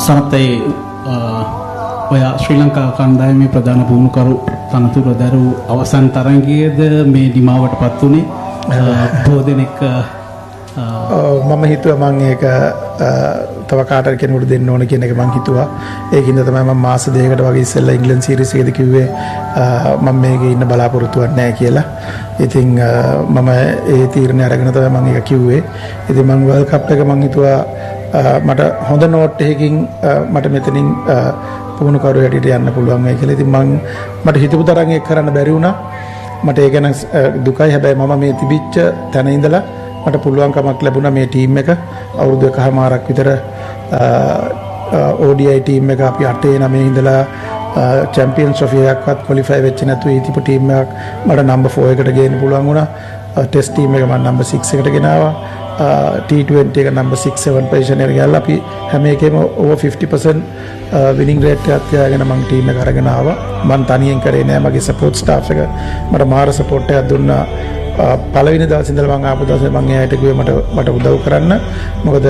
සනත්තේ ඔය ශ්‍රී ලංකා කණ්ඩායමේ ප්‍රධාන පුහුණුකරු තනතුර දරු අවසන් තරගයේද මේ නිමාවටපත් උනේ බොහෝ දෙනෙක් මම හිතුවා මම ඒක තව කාටද කෙනෙකුට දෙන්න ඕන කියන එක මම හිතුවා. ඒකින්ද තමයි මම මාස දෙකකට වගේ ඉස්සෙල්ලා ඉංග්‍රීසි සීරීස් එකේදී කිව්වේ මම මේකේ ඉන්න බලාපොරොත්තුවක් නැහැ කියලා. ඉතින් මම ඒ තීරණය අරගෙන තමයි මම ඒක කිව්වේ. ඉතින් මම වර්ල්ඩ් කප් එක මම හිතුවා මට හොඳ නෝට් එකකින් මට මෙතනින් පුහුණුකරු හැටියට යන්න පුළුවන් වෙයි කියලා. ඉතින් මට හිතපු තරම් ඒක කරන්න බැරි වුණා. මට ඒක ගැන දුකයි. හැබැයි මම මේ තිබිච්ච තැන ඉඳලා මට පුළුවන්කමක් ලැබුණා මේ ටීම් එක අවුරුදු එකමාරක් විතර ODI ටීම් එක අපි 8-9 ඉඳලා චැම්පියන්ස් ට්‍රොෆි එකක්වත් ක්වොලිෆයි වෙච්ච නැතුව ඊටිපු ටීම් එකක් මට නම්බර් 4 එකට ගේන්න පුළුවන් වුණා. ටෙස්ට් ටීම් එක මම නම්බර් 6 එකට ගෙනාවා. T20 එක නම්බර් 6-7 පොසිෂන් එකට ගිහලා අපි හැම එකේම over 50% විනිං රේට් එකක් තියාගෙන මම ටීම් එක අරගෙන ආවා. මම තනියෙන් කරේ නෑ. මගේ සපෝට් ස්ටාෆ් එක මට මාර සපෝට් එකක් දුන්නා. පළවෙනි දවසේ ඉඳලා මම ආපු දවසේ මම එයාට කිව්වේ මට උදව් කරන්න. මොකද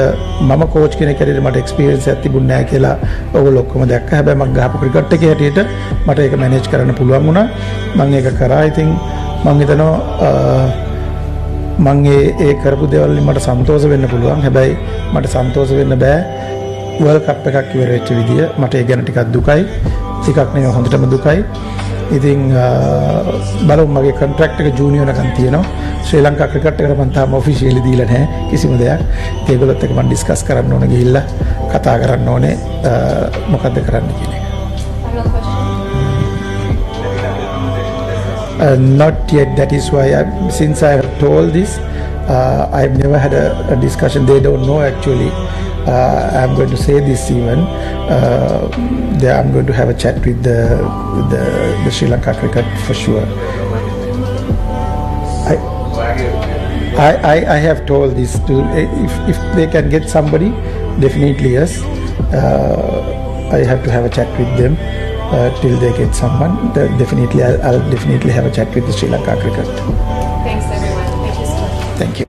මම කෝච් කෙනෙක් හැටියට මට එක්ස්පීරියන්ස් එකක් තිබුණ නැහැ කියලා ඔයගොල්ලෝ ඔක්කොම දැක්කා. හැබැයි මම ගහපු ක්‍රිකට් එකේ හැටියට මට ඒක මැනේජ් කරන්න පුළුවන් වුණා. මම ඒක කරා. ඉතින් මම හිතනවා මම ඒ කරපු දේවල් වලින් මට සන්තෝෂ වෙන්න පුළුවන්. හැබැයි මට සන්තෝෂ වෙන්න බෑ වර්ල්ඩ් කප් එකක් ඉවර වෙච්ච විදිය. මට ඒ ගැන ටිකක් දුකයි. ටිකක් නෙවෙයි හොඳටම දුකයි. ඉතින් බලමු මගේ කොන්ට්‍රැක්ට් එක ජූනියර් එකක් තියෙනවා. ශ්‍රී ලංකා ක්‍රිකට් එකට මම තාම ඔෆිෂියලි දීලා නැහැ කිසිම දෙයක්. ඒගොල්ලොත් එක්ක මම ඩිස්කස් කරන්න ඕනේ ගිහිල්ලා කතා කරන්න ඕනේ මොකද්ද කරන්න කියන එක. Not yet. That is why since I have told this, I've never had a discussion. They don't know actually. I'm going to say this even. I'm going to have a chat with the Sri Lanka cricket for sure. I have told this to if they can get somebody, definitely yes. I have to have a chat with them till they get someone. Definitely, I'll definitely have a chat with the Sri Lanka cricket. Thanks everyone. Thank you so much. Thank you.